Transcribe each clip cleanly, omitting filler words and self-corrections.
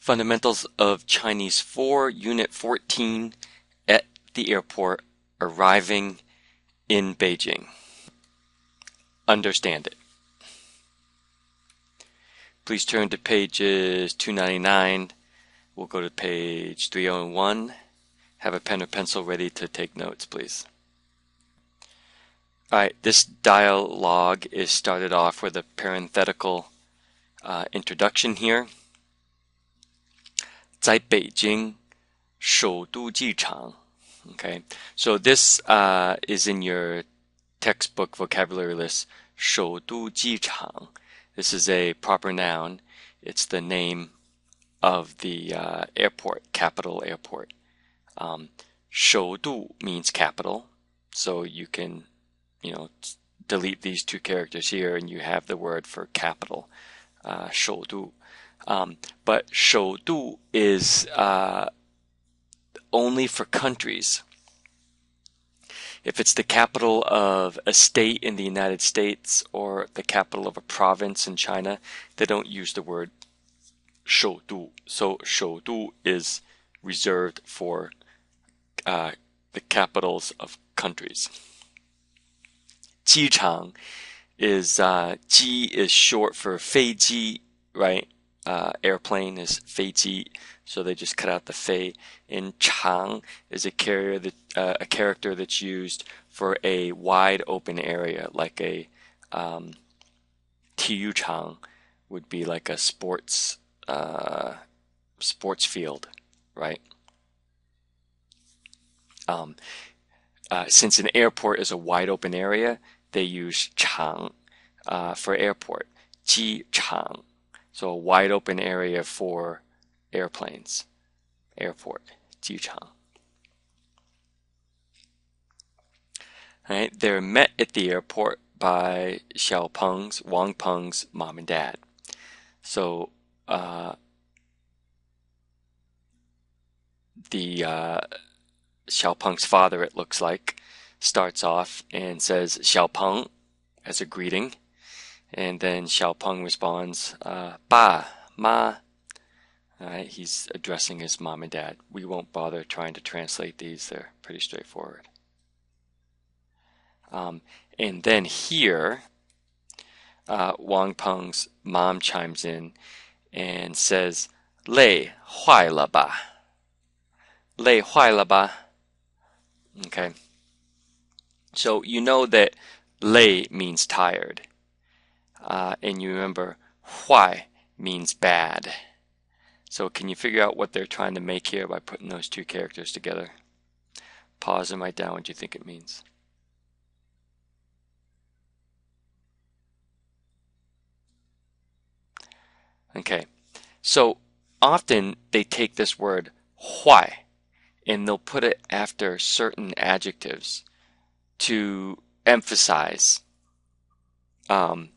Fundamentals of Chinese 4, Unit 14, at the airport, arriving in Beijing. Understand it. Please turn to pages 299. We'll go to page 301. Have a pen or pencil ready to take notes, please. Alright, this dialogue is started off with a parenthetical introduction here. 在北京首都机场. Okay, so this is in your textbook vocabulary list. 首都机场. This is a proper noun. It's the name of the airport, capital airport. 首都 means capital, so you can, delete these two characters here, and you have the word for capital, 首都. But 首都 is only for countries. If it's the capital of a state in the United States or the capital of a province in China, they don't use the word 首都. So 首都 is reserved for the capitals of countries. 机场 is 机 is short for 飞机, right? Airplane is 飞机, so they just cut out the 飞. And 场 is a character that's used for a wide open area, like a 体育场 would be like a sports field, right? Since an airport is a wide open area, they use 场 for airport. 机场. So a wide open area for airplanes. Airport. 机场. Right, they're met at the airport by Wang Peng's mom and dad. So the Xiao Peng's father, it looks like, starts off and says Xiao Peng as a greeting. And then Xiao Peng responds, Ba, Ma. Alright, he's addressing his mom and dad. We won't bother trying to translate these. They're pretty straightforward. And then here, Wang Peng's mom chimes in and says, 累坏了吧? 累坏了吧? Okay. So you know that 累 means tired. And you remember 坏 means bad. So can you figure out what they're trying to make here by putting those two characters together? Pause and write down what you think it means. Okay, so often they take this word 坏 and they'll put it after certain adjectives to emphasize, to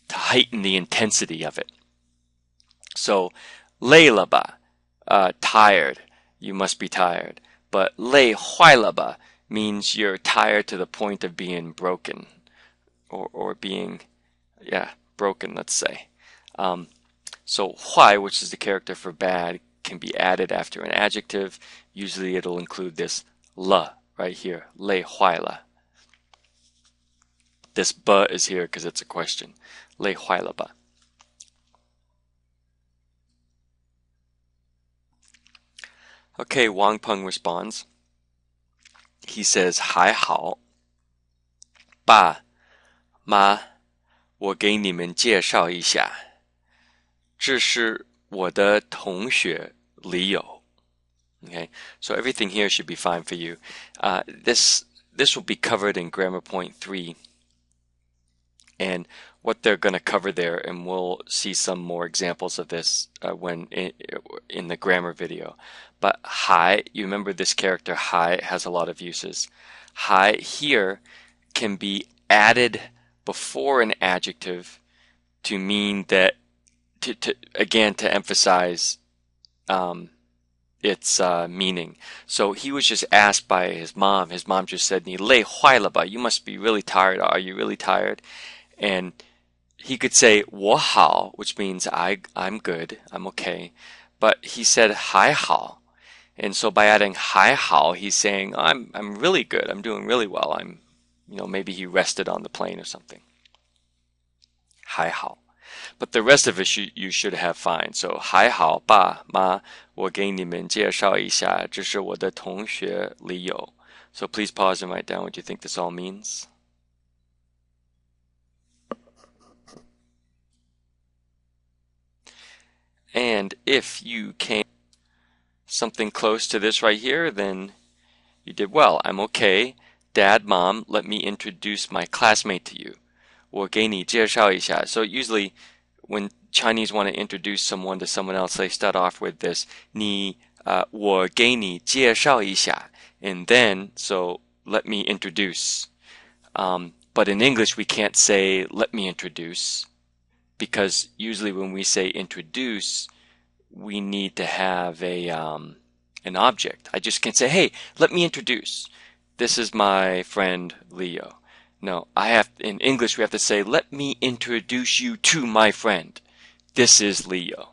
heighten the intensity of it. So 累了吧, tired, you must be tired. But 累坏了吧 means you're tired to the point of being broken, or being, broken, let's say. So 坏, which is the character for bad, can be added after an adjective. Usually it'll include this 了 right here, 累坏了. This 吧 is here because it's a question. 累坏了吧? Okay, Wang Peng responds. He says, 还好. 爸妈我给你们介绍一下这是我的同学李友. Okay, so everything here should be fine for you. This will be covered in grammar point 3. And what they're going to cover there, and we'll see some more examples of this when in the grammar video. But 还, you remember this character 还 has a lot of uses. 还 here can be added before an adjective to mean that, to emphasize its meaning. So he was just asked by his mom. His mom just said, 你累坏了吧? You must be really tired. Are you really tired? And he could say 我好, which means I'm good, I'm okay. But he said 还好. And so by adding 还好, he's saying I'm really good. I'm doing really well. Maybe he rested on the plane or something. 还好. But the rest of it you should have fine. So 还好爸妈我给你们介绍一下这是我的同学李友. So please pause and write down what you think this all means. And if you came something close to this right here, then you did well. I'm okay. Dad, Mom, let me introduce my classmate to you. 我给你介绍一下. So usually when Chinese want to introduce someone to someone else, they start off with this 我给你介绍一下. And then, so let me introduce. But in English, we can't say let me introduce, because usually when we say introduce, we need to have an object. I just can't say, hey, let me introduce. This is my friend Leo. No, in English we have to say, let me introduce you to my friend. This is Leo.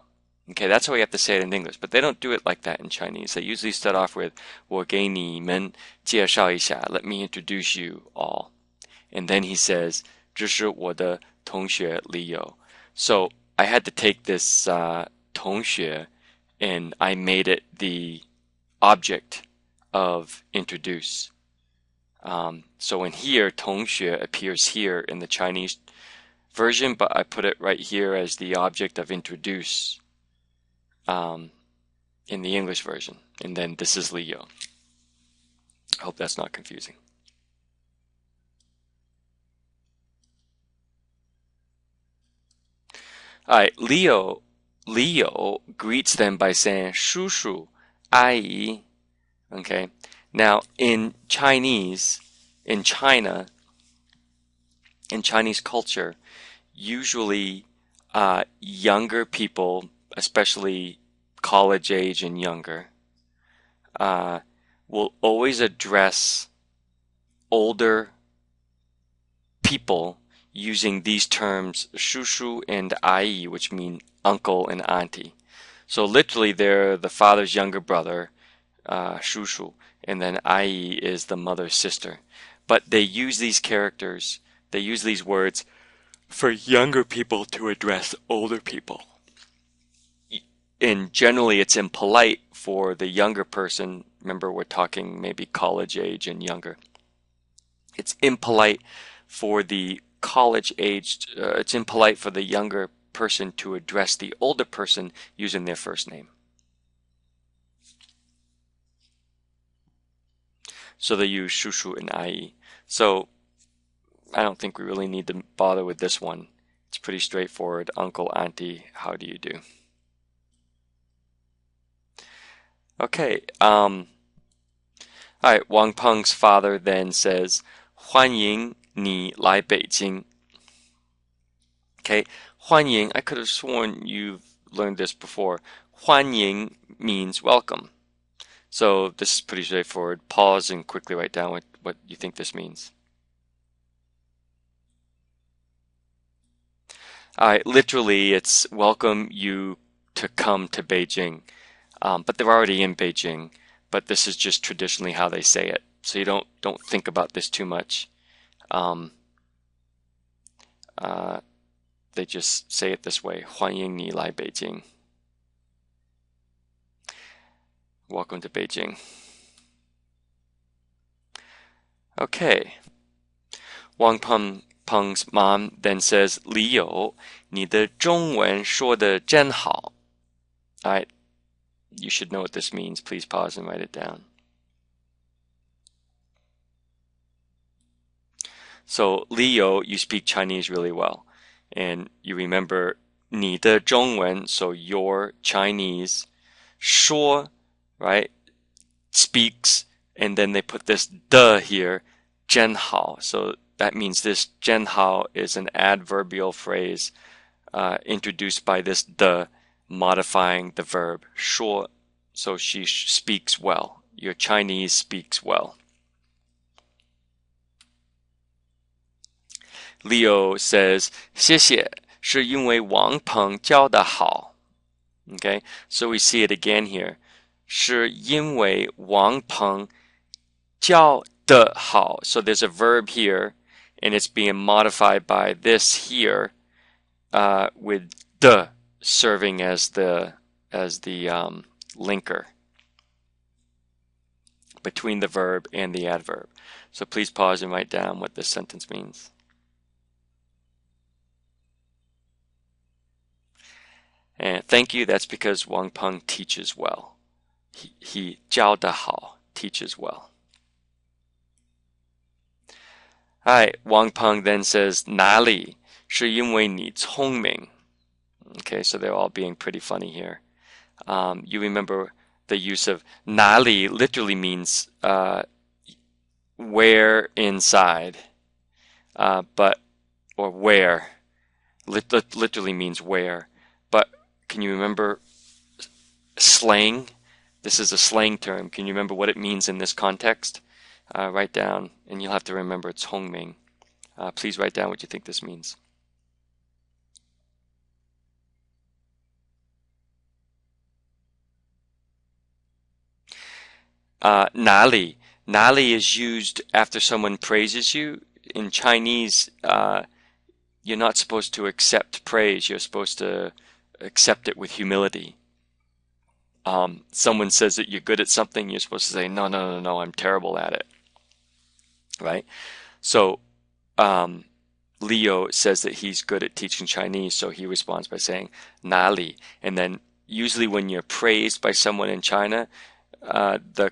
Okay, that's how we have to say it in English, but they don't do it like that in Chinese. They usually start off with 我给你们介绍一下, let me introduce you all. And then he says, 这是我的同学 Leo. So I had to take this 同学 and I made it the object of introduce. So in here, 同学 appears here in the Chinese version, but I put it right here as the object of introduce in the English version. And then this is Leo. I hope that's not confusing. All right, Leo greets them by saying 叔叔, 阿姨. Okay. Now in Chinese, in China, in Chinese culture, usually younger people, especially college age and younger, will always address older people using these terms 叔叔 and 阿姨, which mean uncle and auntie. So literally they're the father's younger brother, 叔叔, and then 阿姨 is the mother's sister. But they use these characters, they use these words for younger people to address older people. And generally it's impolite for the younger person. Remember, we're talking maybe college age and younger. It's impolite for the college-aged, it's impolite for the younger person to address the older person using their first name. So they use 叔叔 and 阿姨. So I don't think we really need to bother with this one. It's pretty straightforward. Uncle, auntie, how do you do? Okay. All right. Wang Peng's father then says, 欢迎你来北京. Okay. 欢迎, I could have sworn you've learned this before. 欢迎means welcome. So this is pretty straightforward. Pause and quickly write down what you think this means. Literally, it's welcome you to come to Beijing. But they're already in Beijing. But this is just traditionally how they say it. So you don't think about this too much. They just say it this way. 欢迎你来北京. Welcome to Beijing. Okay. Wang Peng's mom then says, 李友, 你的中文说得真好. Alright, you should know what this means. Please pause and write it down. So, 李友, you speak Chinese really well. And you remember 你的中文, so your Chinese. 说, right, speaks, and then they put this 的 here, 真好. So that means this 真好 is an adverbial phrase introduced by this 的, modifying the verb 说. So she speaks well. Your Chinese speaks well. Leo says 谢谢是因为王鹏教得好. Okay, so we see it again here. 是因为王鹏教得好. So there's a verb here, and it's being modified by this here, with the serving as the linker between the verb and the adverb. So please pause and write down what this sentence means. And thank you. That's because Wang Peng teaches well. He 教得好 teaches well. Alright, Wang Peng then says 哪里是因为你聪明. Okay, so they're all being pretty funny here. You remember the use of 哪里 literally means where inside, or where. Literally means where. But can you remember slang? This is a slang term. Can you remember what it means in this context? Write down, and you'll have to remember 聪明. Please write down what you think this means. Nali. Nali is used after someone praises you. In Chinese, you're not supposed to accept praise. You're supposed to accept it with humility. Someone says that you're good at something, you're supposed to say, no, I'm terrible at it. Right? So, Leo says that he's good at teaching Chinese, so he responds by saying, 哪里? And then usually when you're praised by someone in China, the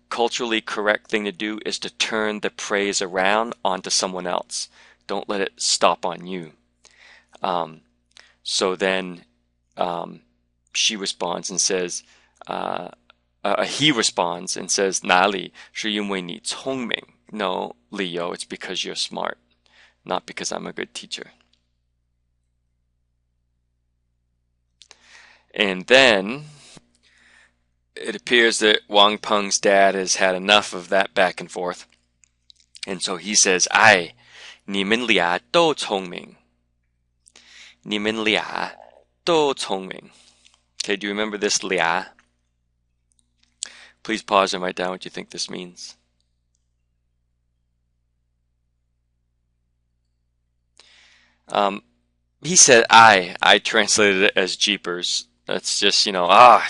culturally correct thing to do is to turn the praise around onto someone else. Don't let it stop on you. So then she responds and says, he responds and says, 哪里是因为你聪明? No, Leo, it's because you're smart, not because I'm a good teacher. And then it appears that Wang Peng's dad has had enough of that back and forth. And so he says, 哎，你们俩都聪明. 你们俩都聪明. Okay, do you remember this 俩? Please pause and write down what you think this means. He said I translated it as jeepers. That's just,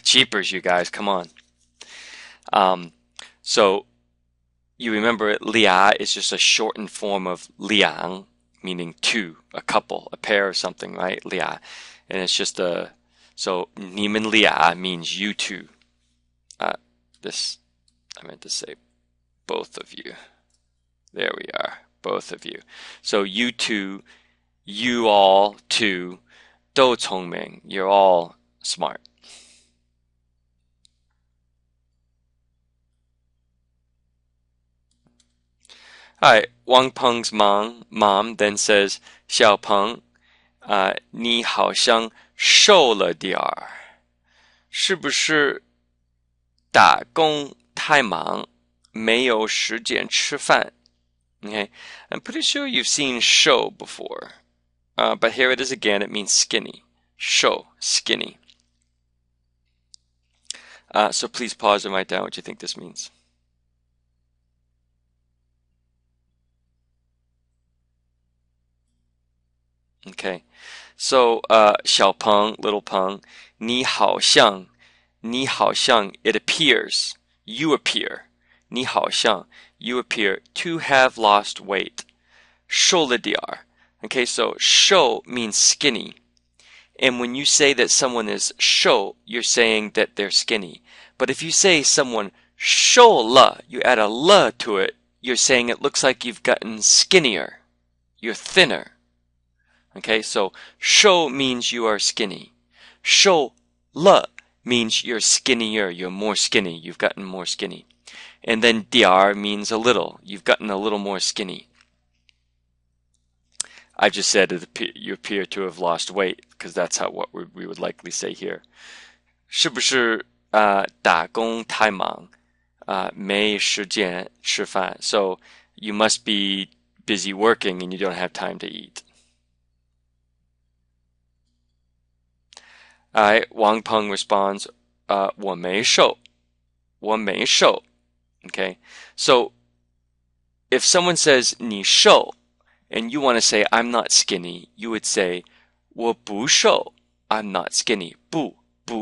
jeepers, you guys, come on. So you remember lia is just a shortened form of liang, meaning two, a couple, a pair or something, right? Lia. And it's just so 你们俩 means you two. I meant to say both of you. There we are, both of you. So you two, you all two, 都聪明, you're all smart. Alright, Wang Peng's mom then says, 小鹏, 你好像瘦了点儿，是不是打工太忙，没有时间吃饭? Okay, I'm pretty sure you've seen 瘦 before, but here it is again. It means skinny. 瘦, skinny. So please pause and write down what you think this means. Okay, so 小鹏, little Peng, 你好像, it appears, you appear, 你好像, you appear to have lost weight. 瘦了点儿. Okay, so 瘦 means skinny. And when you say that someone is 瘦, you're saying that they're skinny. But if you say someone 瘦了, you add a 了 to it, you're saying it looks like you've gotten skinnier. You're thinner. Okay, so 瘦 means you are skinny. 瘦了 means you're skinnier, you're more skinny, you've gotten more skinny. And then 点儿 means a little, you've gotten a little more skinny. I just said you appear to have lost weight, because that's what we would likely say here. 是不是打工太忙，没时间吃饭? So you must be busy working and you don't have time to eat. All right, Wang Peng responds, 我没瘦,我没瘦. Okay, so if someone says 你瘦 and you want to say I'm not skinny, you would say 我不瘦, I'm not skinny. 不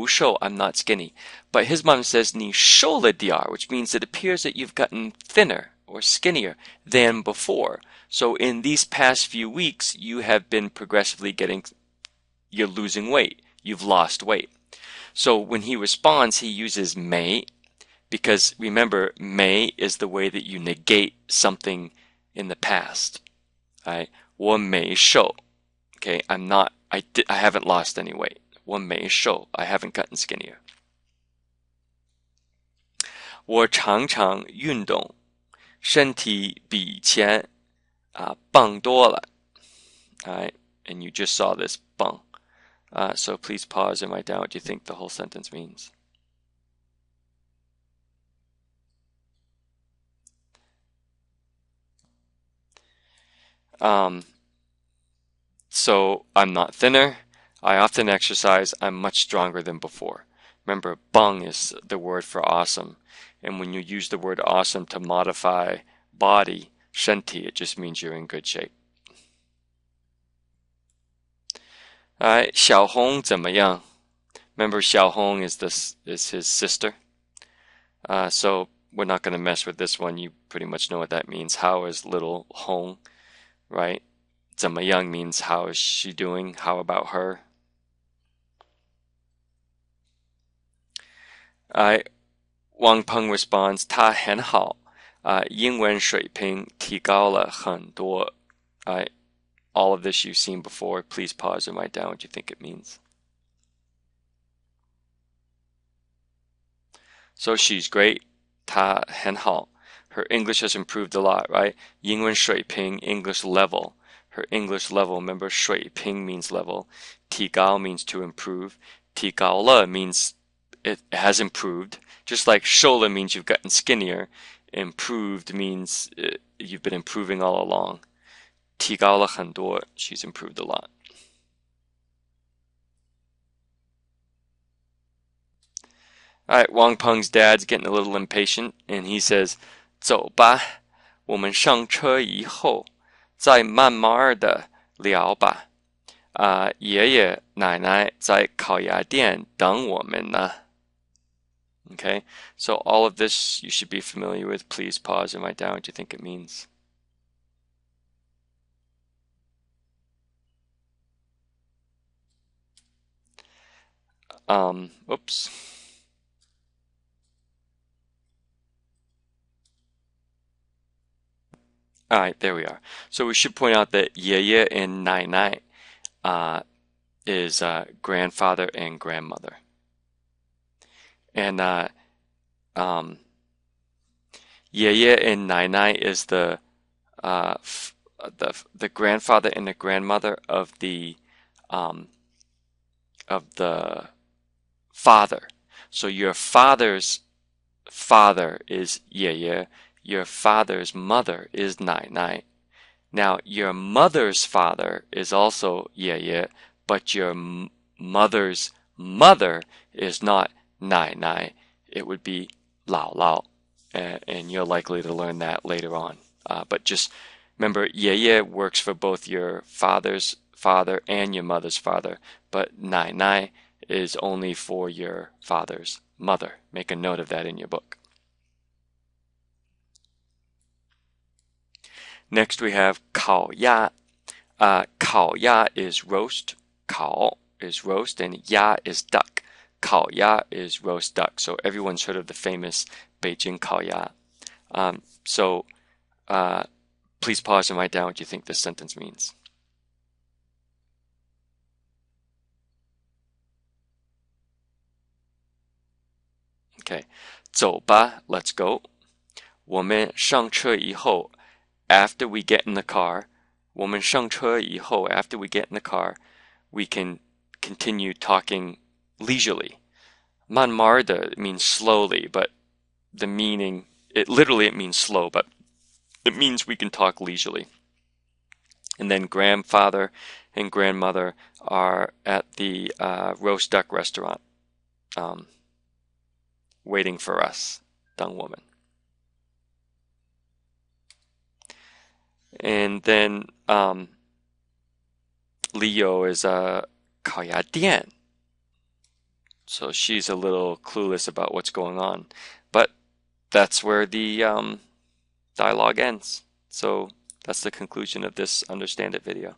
瘦, I'm not skinny. But his mom says 你瘦了点儿, which means it appears that you've gotten thinner or skinnier than before. So in these past few weeks, you have been progressively you're losing weight. You've lost weight. So when he responds, he uses 没, because remember, 没 is the way that you negate something in the past. Right? 我没瘦. Okay, I haven't lost any weight. 我没瘦. I haven't gotten skinnier. 我常常运动，身体比以前棒多了. Alright, and you just saw this 棒. So please pause and write down what you think the whole sentence means. So I'm not thinner. I often exercise. I'm much stronger than before. Remember, bang is the word for awesome. And when you use the word awesome to modify body, 身体, it just means you're in good shape. Alright, 小红怎么样? Remember, 小红 is his sister. So we're not going to mess with this one. You pretty much know what that means. How is little Hong, right? 怎么样 means how is she doing? How about her? Wang Peng responds, 她很好，英文水平提高了很多. All of this you've seen before. Please pause and write down what you think it means. So she's great. 她很好. Her English has improved a lot, right? 英文水平, English level. Her English level, remember, 水平 means level. 提高 means to improve. 提高了 means it has improved. Just like 瘦了 means you've gotten skinnier. Improved means you've been improving all along. 提高了很多, she's improved a lot. Alright, Wang Peng's dad's getting a little impatient, and he says, 走吧，我们上车以后再慢慢的聊吧。爷爷奶奶在烤鸭店等我们呢。Okay, so all of this you should be familiar with. Please pause and write down what you think it means. Oops. Alright, there we are. So we should point out that 爷爷 and 奶奶is grandfather and grandmother. And 爷爷 and 奶奶 is the grandfather and the grandmother of the father. So your father's father is 爷爷. Your father's mother is 奶奶. Now, your mother's father is also 爷爷, but your mother's mother is not 奶奶. It would be 姥姥, and you're likely to learn that later on. But just remember, 爷爷 works for both your father's father and your mother's father, but 奶奶 is only for your father's mother. Make a note of that in your book. Next we have 烤鸭. 烤鸭 is roast. 烤 is roast, and 鸭 is duck. 烤鸭 is roast duck. So everyone's heard of the famous Beijing 烤鸭. So please pause and write down what you think this sentence means. Okay, 走吧, let's go. 我们上车以后, after we get in the car, 我们上车以后, after we get in the car, we can continue talking leisurely. 慢慢的 means slowly, but the meaning, it means slow, but it means we can talk leisurely. And then grandfather and grandmother are at the roast duck restaurant, um, waiting for us, 等我们. And then Leo is a 烤鸭店. So she's a little clueless about what's going on. But that's where the dialogue ends. So that's the conclusion of this Understand It video.